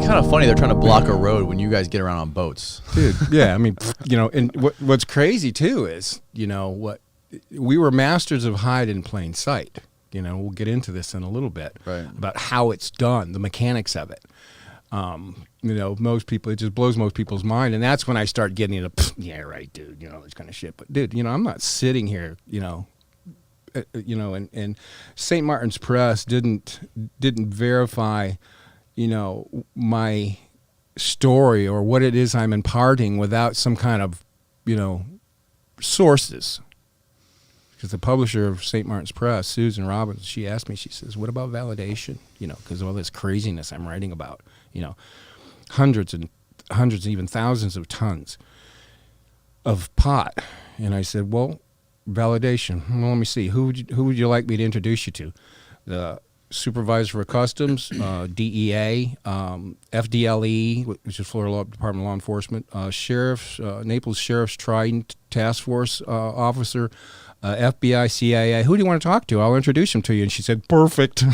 kind of funny they're trying to block a road when you guys get around on boats. Dude, yeah, I mean, and what's crazy too is, we were masters of hide in plain sight. We'll get into this in a little bit about how it's done, the mechanics of it. Most people, it just blows most people's mind. And that's when I start getting into, yeah, right, dude, this kind of shit. But dude, I'm not sitting here, and St. Martin's Press didn't verify, my story or what it is I'm imparting without some kind of, sources. Because the publisher of St. Martin's Press, Susan Robbins, she asked me, she says, what about validation? Because of all this craziness I'm writing about, hundreds and even thousands of tons of pot. And I said, well, validation. Well, let me see. Who would you like me to introduce you to? The Supervisor for Customs, DEA, FDLE, which is Florida Department of Law Enforcement, Sheriff's, Naples Sheriff's Trident Task Force officer, FBI, CIA. Who do you want to talk to? I'll introduce him to you. And she said, perfect.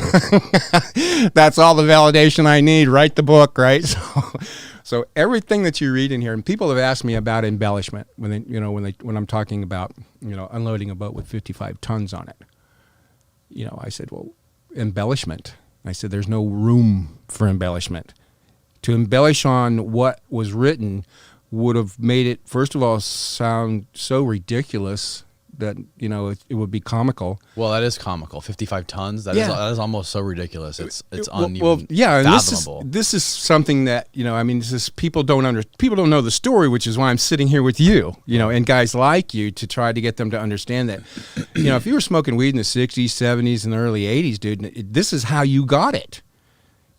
That's all the validation I need. Write the book, right? So everything that you read in here, and people have asked me about embellishment when I'm talking about, unloading a boat with 55 tons on it. I said, well, embellishment. I said, there's no room for embellishment. To embellish on what was written would have made it, first of all, sound so ridiculous that, it would be comical. Well, that is comical. 55 tons. That is almost so ridiculous. It's uneven. Well, yeah, fathomable. This is something that, this is people don't know the story, which is why I'm sitting here with you, and guys like you to try to get them to understand that, if you were smoking weed in the 60s, 70s, and the early 80s, dude, this is how you got it.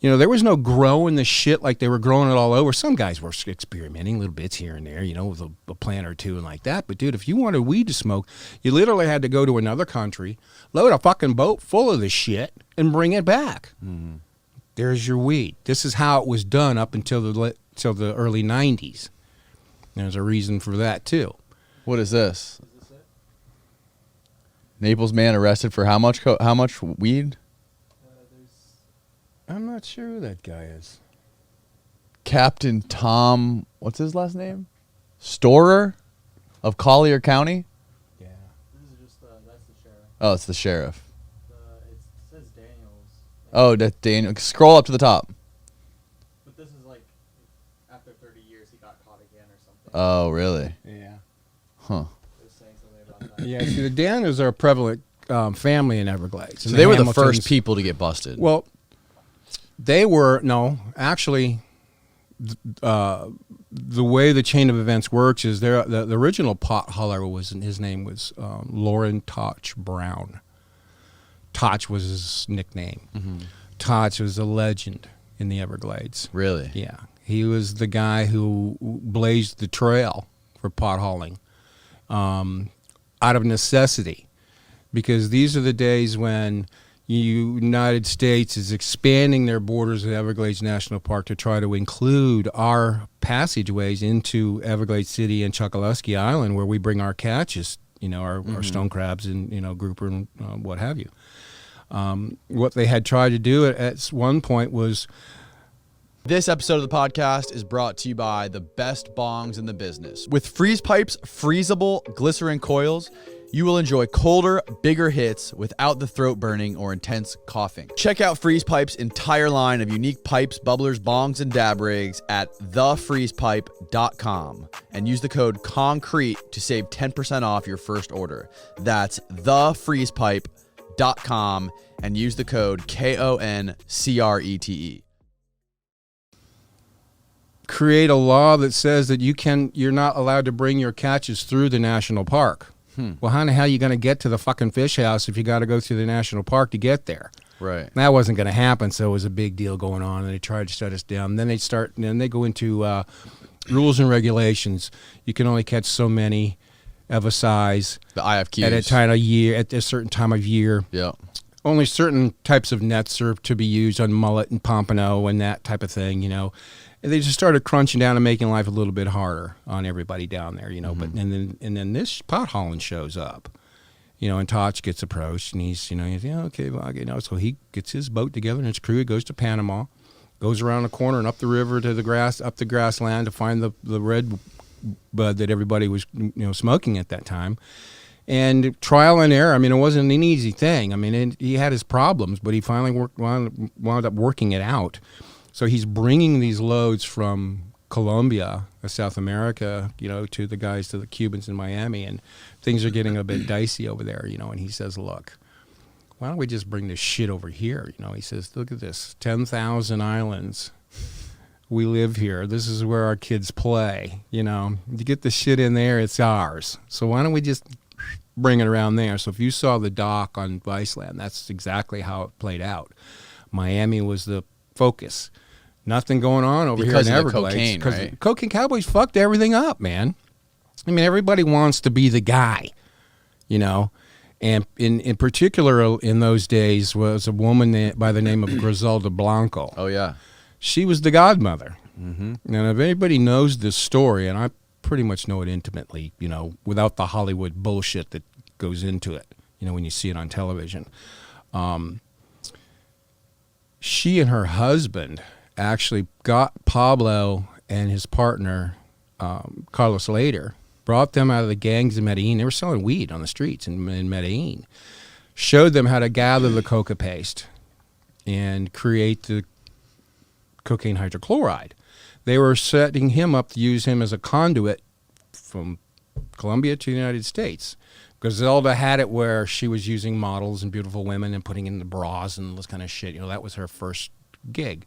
There was no growing the shit like they were growing it all over. Some guys were experimenting little bits here and there, with a plant or two and like that. But, dude, if you wanted weed to smoke, you literally had to go to another country, load a fucking boat full of the shit, and bring it back. Mm-hmm. There's your weed. This is how it was done up until the early 90s. There's a reason for that, too. What is this? Is this it? Naples man arrested for how much weed? I'm not sure who that guy is. Captain Tom, what's his last name? Storer of Collier County? Yeah. This is just, that's the sheriff. Oh, it's the sheriff. It says Daniels. Oh, that's Daniel. Scroll up to the top. But this is like, after 30 years, he got caught again or something. Oh, really? Yeah. Huh. They were saying something about that. Yeah, see, the Daniels are a prevalent family in Everglades. So they were the first people to get busted. Well, they were, actually, the way the chain of events works is the original pot hauler his name was Lauren Toch Brown. Toch was his nickname. Mm-hmm. Toch was a legend in the Everglades. Really? Yeah. He was the guy who blazed the trail for pot hauling out of necessity, because these are the days when United States is expanding their borders of Everglades National Park to try to include our passageways into Everglades City and Chokoloskee Island, where we bring our catches, our stone crabs and, grouper and what have you. What they had tried to do at one point was... This episode of the podcast is brought to you by the best bongs in the business. With Freeze Pipe's freezable glycerin coils, you will enjoy colder, bigger hits without the throat burning or intense coughing. Check out Freeze Pipe's entire line of unique pipes, bubblers, bongs, and dab rigs at thefreezepipe.com and use the code CONCRETE to save 10% off your first order. That's thefreezepipe.com and use the code KONCRETE. Create a law that says that you're not allowed to bring your catches through the national park. Well, how the hell are you going to get to the fucking fish house if you got to go through the national park to get there? Right. That wasn't going to happen, so it was a big deal going on, and they tried to shut us down. Then they go into rules and regulations. You can only catch so many of a size. The IFQs. At a certain time of year. Yeah. Only certain types of nets are to be used on mullet and pompano and that type of thing, And they just started crunching down and making life a little bit harder on everybody down there, But and then this pot hauling shows up, and Toch gets approached, and he's okay, well, so he gets his boat together and his crew. He goes to Panama, goes around the corner and up the river to up the grassland to find the red bud that everybody was smoking at that time. And trial and error. I mean, it wasn't an easy thing. I mean, he had his problems, but he finally wound up working it out. So he's bringing these loads from Colombia, South America, to the Cubans in Miami, and things are getting a bit dicey over there, and he says, look, why don't we just bring this shit over here? He says, look at this, 10,000 islands. We live here. This is where our kids play. You get the shit in there, it's ours. So why don't we just bring it around there? So if you saw the dock on Viceland, that's exactly how it played out. Miami was the focus. Nothing going on over because here in of the Everglades. cocaine, right? The cocaine cowboys fucked everything up, man. I mean, everybody wants to be the guy, And in particular, in those days, was a woman by the name of Griselda Blanco. Oh, yeah. She was the godmother. Mm-hmm. And if anybody knows this story, and I pretty much know it intimately, without the Hollywood bullshit that goes into it, when you see it on television. She and her husband actually got Pablo and his partner, Carlos Later, brought them out of the gangs in Medellin. They were selling weed on the streets in Medellin. Showed them how to gather the coca paste and create the cocaine hydrochloride. They were setting him up to use him as a conduit from Colombia to the United States. Griselda had it where she was using models and beautiful women and putting in the bras and this kind of shit. That was her first gig.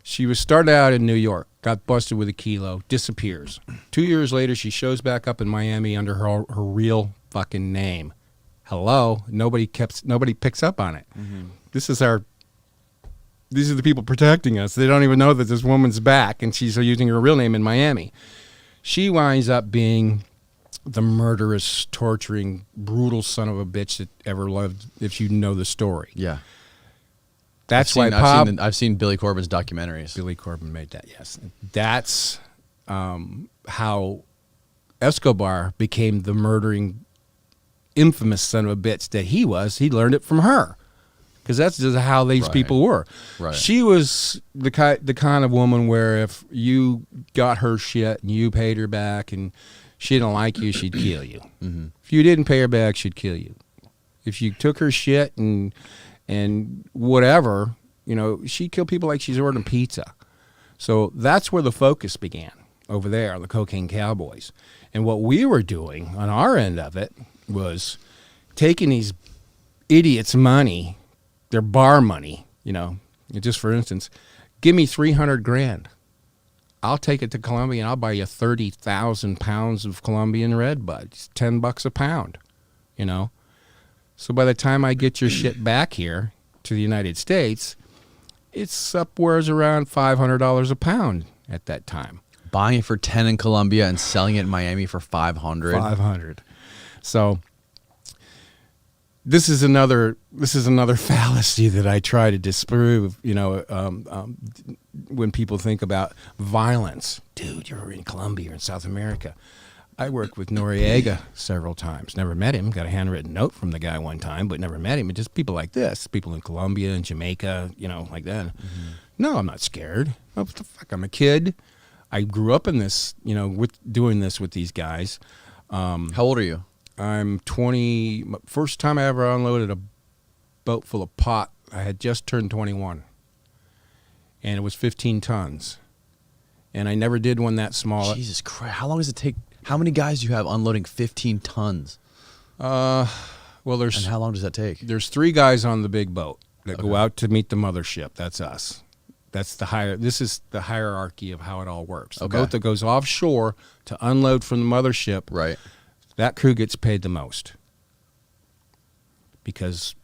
She was started out in New York, got busted with a kilo, disappears. 2 years later, she shows back up in Miami under her real fucking name. Hello, nobody picks up on it. Mm-hmm. These are the people protecting us. They don't even know that this woman's back, and she's using her real name in Miami. She winds up being the murderous, torturing, brutal son of a bitch that ever lived, if you know the story. Yeah. That's I've seen Billy Corben's documentaries. Billy Corben made that, yes. That's how Escobar became the murdering, infamous son of a bitch that he was. He learned it from her, because that's just how these people were. Right. She was the kind of woman where if you got her shit and you paid her back and she didn't like you, she'd kill you. Mm-hmm. If you didn't pay her back, she'd kill you. If you took her shit and whatever, she'd kill people like she's ordering pizza. So that's where the focus began over there on the cocaine cowboys. And what we were doing on our end of it was taking these idiots' money, their bar money, just for instance, give me $300,000. I'll take it to Colombia and I'll buy you 30,000 pounds of Colombian red bud. It's $10 a pound, So by the time I get your shit back here to the United States, it's upwards around $500 a pound at that time. Buying it for 10 in Colombia and selling it in Miami for 500. 500. So this is another fallacy that I try to disprove. When people think about violence, dude, you're in Colombia or in South America. I worked with Noriega several times. Never met him. Got a handwritten note from the guy one time, but never met him. And just people like this, people in Colombia and Jamaica, like that. Mm-hmm. No, I'm not scared. Oh, what the fuck? I'm a kid. I grew up in this, with doing this with these guys. How old are you? I'm 20. First time I ever unloaded a boat full of pot, I had just turned 21. And it was 15 tons. And I never did one that small. Jesus Christ. How long does it take? How many guys do you have unloading 15 tons? And how long does that take? There's 3 guys on the big boat that go out to meet the mothership. That's us. This is the hierarchy of how it all works. The boat that goes offshore to unload from the mothership. Right. That crew gets paid the most. Because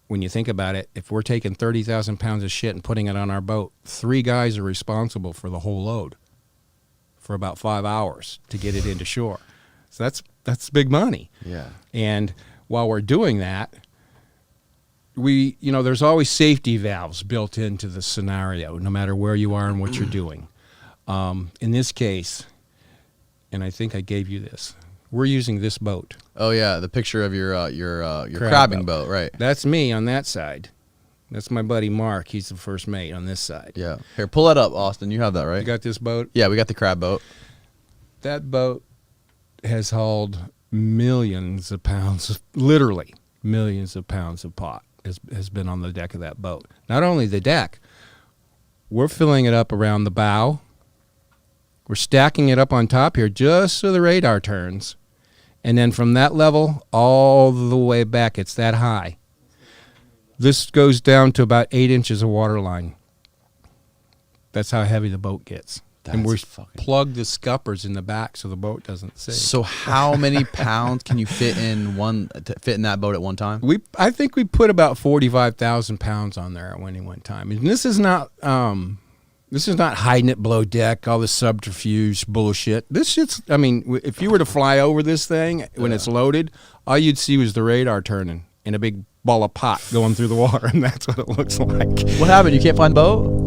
when you think about it, if we're taking 30,000 pounds of shit and putting it on our boat, 3 guys are responsible for the whole load for about 5 hours to get it into shore. So that's big money. Yeah. And while we're doing that, there's always safety valves built into the scenario, no matter where you are and what you're doing. In this case, and I think I gave you this, we're using this boat. Oh yeah, the picture of your crabbing boat, right? That's me on that side. That's my buddy Mark. He's the first mate on this side. Yeah. Here, pull that up, Austin. You have that, right? You got this boat? Yeah, we got the crab boat. That boat has hauled millions of pounds, literally millions of pounds of pot has been on the deck of that boat. Not only the deck, we're filling it up around the bow. We're stacking it up on top here just so the radar turns. And then from that level all the way back, it's that high. This goes down to about 8 inches of water line. That's how heavy the boat gets. And we plug the scuppers in the back so the boat doesn't sink. So how many pounds can you fit in that boat at one time? I think we put about 45,000 pounds on there at any one time. And this is not hiding it below deck, all this subterfuge bullshit. This shit's, I mean, if you were to fly over this thing when it's loaded, all you'd see was the radar turning and a big ball of pot going through the water, and that's what it looks like. What happened? You can't find the boat?